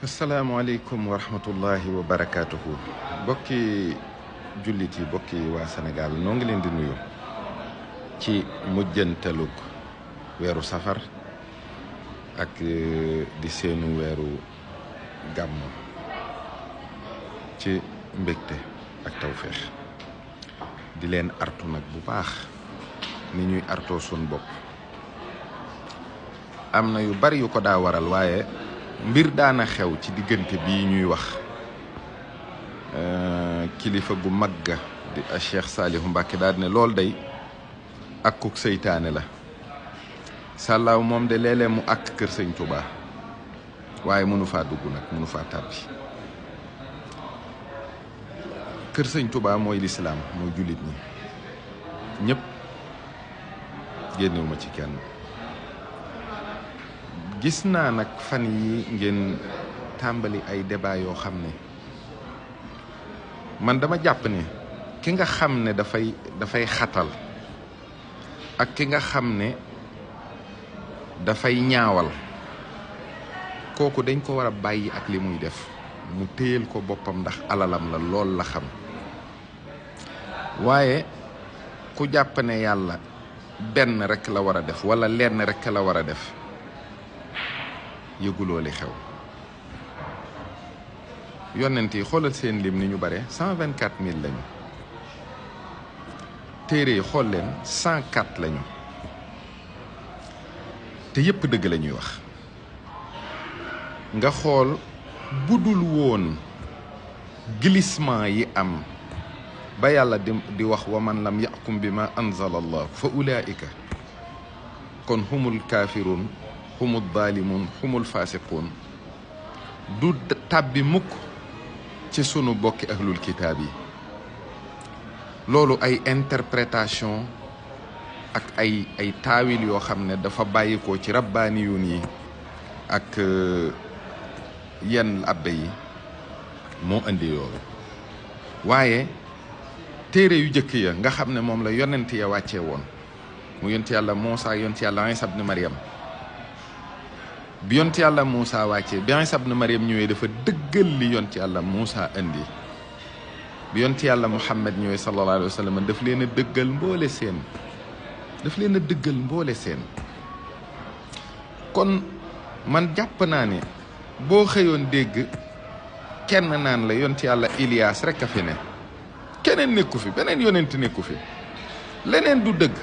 asalaamaaleykum wa rahmatullahi wa barakaatuhu bokki jullit yi bokki waa Sénégal noo ngi leen di nuyu ci mujjantalug weeru safar ak di seenu weeru gàmm ci mbégte ak tawféex di leen artu nag bu baax ni ñuy artoo sun bopp am na yu bari yu ko daa waral waaye mbir daana xew ci diggante bii ñuy wax kilifa gu magga di Cheikh Saliou Mbacké daal ne lool day ak kuk seytaane la sàllaaw moom de léeg-léeg mu àkk kër sëñ Touba waaye mënu faa dugg nag mënu faa tàbbi kër sëñ Touba mooy lislaam mooy jullit ñi ñëpp génnewuma ci kenn gis naa nag fan yi ngeen tàmbali ay débat yoo xam ne man dama jàpp ne ki nga xam ne dafay xatal ak ki nga xam ne dafay ñaawal kooku dañ ko war a bàyyi ak li muy def mu téyel ko boppam ndax alalam la lool la xam waaye ku jàpp ne yàlla benn rekk la war a def walla lenn rekk la war a def yëguloo li xew yonent yi xoolal seen lim ni ñu bare 124000 lañu téere yi xool leen 104 lañu te yépp dëgg la ñuy wax nga xool budul woon glissement yi am ba yàlla di wax wa man lam yaxkum bi ma anzala allah fa ulaika kon humul kaafiruun humul zaalimuun humul faasiquun du tàbbi mukk ci sunu bokki ahlul kitaab yi loolu ay interprétation ak ay taawil yoo xam ne dafa bàyyikoo ci rabbaaniyuun yi ak yenn abbe yi moo indi loolu waaye téere yu jëkk ya nga xam ne moom la yonent ya wàccee woon mu yonent yàlla Muusaa yonent yàlla Iisaa ibn Maryam bi yonent yàlla Muusaa wàccee bi Iisaa ibn Maryam ñëwee dafa dëggal li yonent yàlla Muusaa indi bi yonent yàlla Muhammad ñëwee sallallahu alayhi wa sallam daf leen a dëggal mboole seen kon man jàpp naa ne boo xëyoon dégg kenn naan la yonent yàlla Ilias rek a fi ne keneen nekku fi beneen yonent nekku fi leneen du dëgg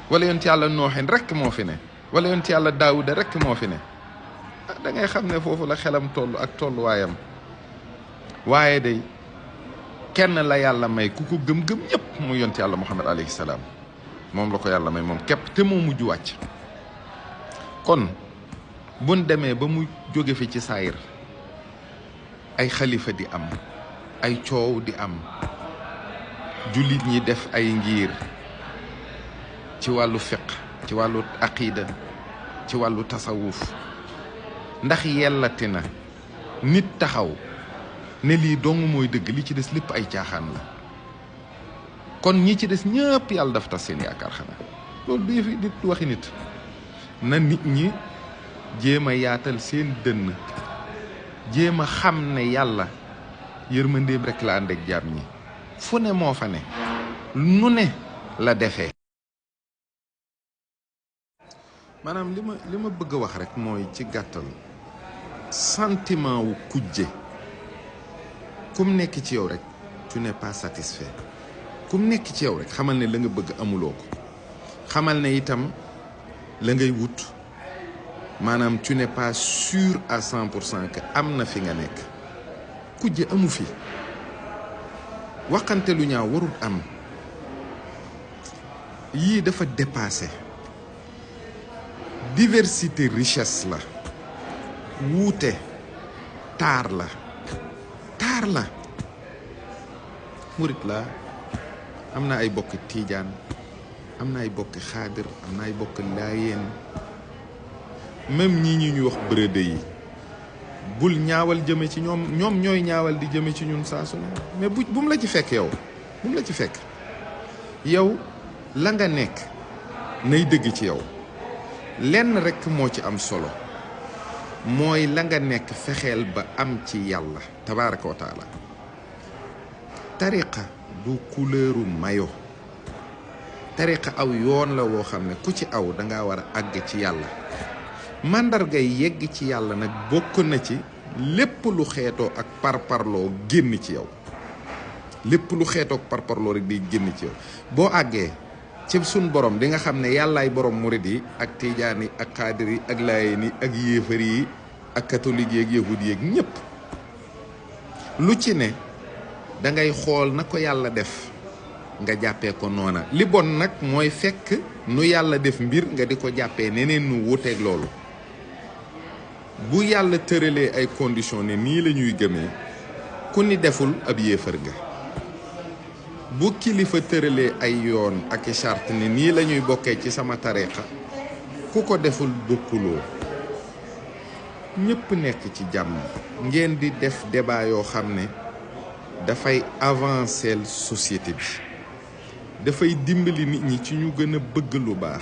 wala yonent yàlla Nooxin rek moo fi ne wala yonent yàlla Daawuda rek moo fi ne da ngay xam ne foofu la xelam toll ak tolluwaayam waaye day kenn la yàlla may ku ko gëm-gëm ñëpp mu yonent yàlla Muhammad alayhi salaam moom la ko yàlla may moom képp te moo mujj wàcc kon buñ demee ba mu jóge fi ci saayir ay xalifa di am ay coow di am jullit ñi def ay ngir ci wàllu fiq ci wàllu aqida ci wàllu tasawuf ndax yellati na nit taxaw ne lii dong mooy dëgg li ci des lépp ay caaxaan la kon ñi ci des ñëpp yàlla daf tas seen yaakaar xanaa loolu du yëfi nit waxi nit na nit ñi jéem a yaatal seen dënn jéem a xam ne yàlla yërmandeem rek la ànd ak jaam ñi fu ne moo fa ne nu ne la defee maanaam li ma bëgg a wax rek mooy ci gàttal sentiment wu kujje kum nekk ci yow rek tu n'es pas satisfait kum nekk ci yow rek xamal ne la nga bëgg amuloo ko xamal ne itam la ngay wut maanaam tu n'es pas sûr à 100% que am na fi nga nekk kujje amu fi waxante lu ñaaw warul am yii dafa dépassé diversité richesse la wuute taar la murit la am na ay bokki tiijaan am na ay bokki xaadir am na ay bokki laayeen même ñi ñuy wax bërëde yi bul ñaawal jëme ci ñoom ñooy ñaawal di jëme ci ñun saa su ne mais bu mu la ci fekk yow bu mu la ci fekk yow la nga nekk nay dëgg ci yow lenn rekk moo ci am solo mooy la nga nekk fexeel ba am ci yàlla tabaaraka wa taala. tariqa du couleuru mayo, tariqa aw yoon la woo xam ne ku ci aw danga war a àgg ci yàlla. màndargay yegg ci yàlla nag bokk na ci lépp lu xeetoo ak parparloo génn ci yow. lépp lu xeetoo ak parparloo rek day génn ci yow. boo àggee ci sun borom di nga xam ne yàllaay borom murid yi ak tijaan yi ak xaadir yi ak laayeen yi ak yéefar yi ak catholique yi ak yahud yi ak ñépp lu ci ne dangay xool na ko yàlla def nga jàppee ko noona. li bon nag mooy fekk nu yàlla def mbir nga di ko jàppee neneen nu wuteeg loolu. bu yàlla tëralee ay conditions ne nii la ñuy gëmee ku ni deful ab yéefar nga. bu kilifa tëralee ay yoon ak i charte ne nii la ñuy bokkee ci sama tariqa ku ko deful bokkuloo. ñëpp nekk ci jàmm ngeen di def débat yoo xam ne dafay avancer société bi, dafay dimbali nit ñi ci ñu gën a bëgg lu baax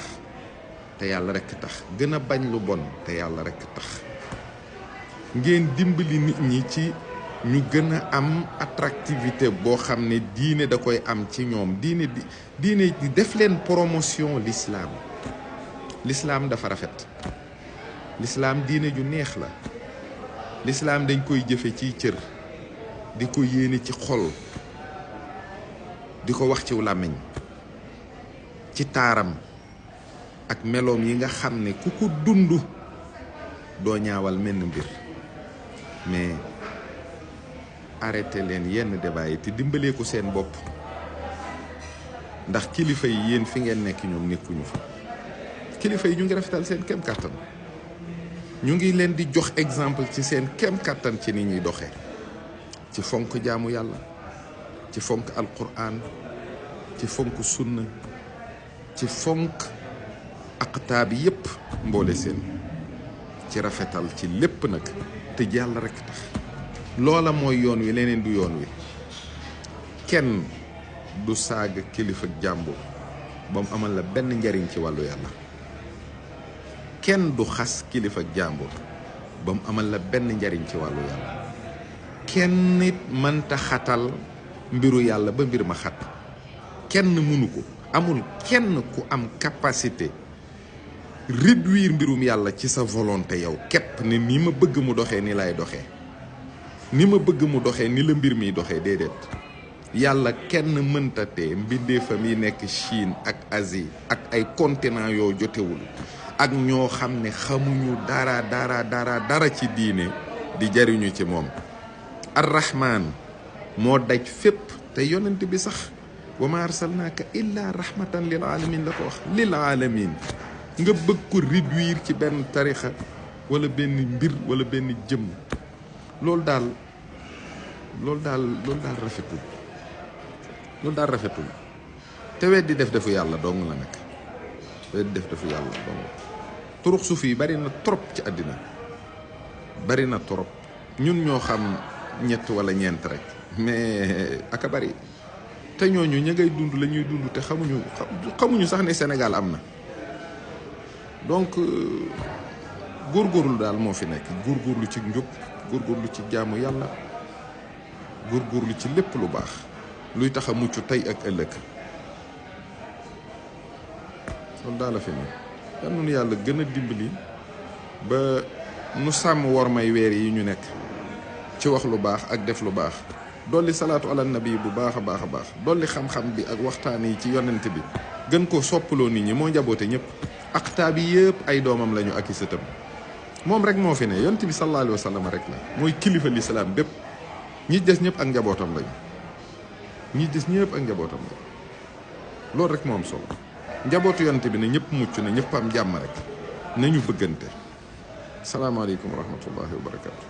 te yàlla rekk tax, gën a bañ lu bon te yàlla rekk tax. ngeen dimbali nit ñi ci ñu gën a am attractivité boo xam ne diine da koy am ci ñoom. diine di def leen promotion l'islam. l'islam dafa rafet, l'islam diine ju neex la. l'islam dañ koy jëfe ciy cër, di ko yéene ci xol, di ko wax ci làmmiñ, ci taaram ak meloom yi nga xam ne ku ko dund doo ñaawal menn mbir. mais arrêté leen yenn débat yi te dimbalee ko seen bopp, ndax kilifa yi yéen fi ngeen nekk ñoom nekkuñu fa. kilifa yi ñu ngi rafetal seen kem kàttan, ñu ngi leen di jox exemple ci seen kem kàttan ci ni ñuy doxee, ci fonk jaamu yàlla, ci fonk alquran, ci fonk sunna, ci fonk aqtaab yépp mboole seen, ci rafetal ci lépp nag te yàlla rekk tax. loola mooy yoon wi, leneen du yoon wi. kenn du saaga kilifa jàmbur ba mu amal la benn njariñ ci wàllu yàlla. kenn du xas kilifa jàmbur ba mu amal la benn njariñ ci wàllu yàlla. kenn nit mënta xatal mbiru yàlla ba mbir ma xat. kenn mënu ko. amul kenn ku am capacité réduire mbirum yàlla ci sa volonté yow képp ne ni ma bëgg mu doxee ni lay doxee, ni ma bëgg mu doxee ni la mbir mi doxee. déedéet. yàlla kenn mënta tee mbindeefam yi nekk Chine ak Asie ak ay continent yoo jotewul ak ñoo xam ne xamuñu dara ci diine di jariñu ci moom. ar-Rahman moo daj fépp te yonent bi sax wa ma arsalnaaka illa rahmatan lil alamin la ko wax. lil alamin nga bëgg ko réduire ci benn tarixa wala benn mbir wala benn jëm, loolu daal rafetul. loolu daal rafetul te weddi def defu yàlla dong la nekk. weddi def defu yàlla dong. turux suuf yi bari na trop ci àddina, bari na trop. ñun ñoo xam ñett wala ñeent rek, mais aka bari. te ñooñu ña ngay dund la ñuy dund te xamuñu sax ne Sénégal am na. donc góorgóorlu daal moo fi nekk. góorgóorlu ci njub, góorgóorlu ci jaamu yàlla, góorgóorlu ci lépp lu baax luy tax a mucc tey ak ëllëg. loolu daal la fi ne. yal na nu yàlla gën a dimbali ba nu sàmm war may weer yi ñu nekk ci wax lu baax ak def lu baax. dolli salaatu ala nabi bu baax a baax. dolli xam-xam bi ak waxtaan yi ci yonent bi. gën ko soppaloo nit ñi. moo njaboote ñëpp. aqtaab yi yëpp ay doomam lañu ak i sëtam. moom rek moo fi ne. yonent bi sallallahu alayhi wa sallam rek la mooy kilifa lislaam bépp. ñi des ñëpp ak njabootam lañu. loolu rek moo am solo. njabootu yonent bi ne ñëpp mucc na ñëpp am jàmm rek nañu bëggante. salaamaaleykum wa rahmatullahi wa barakaatu.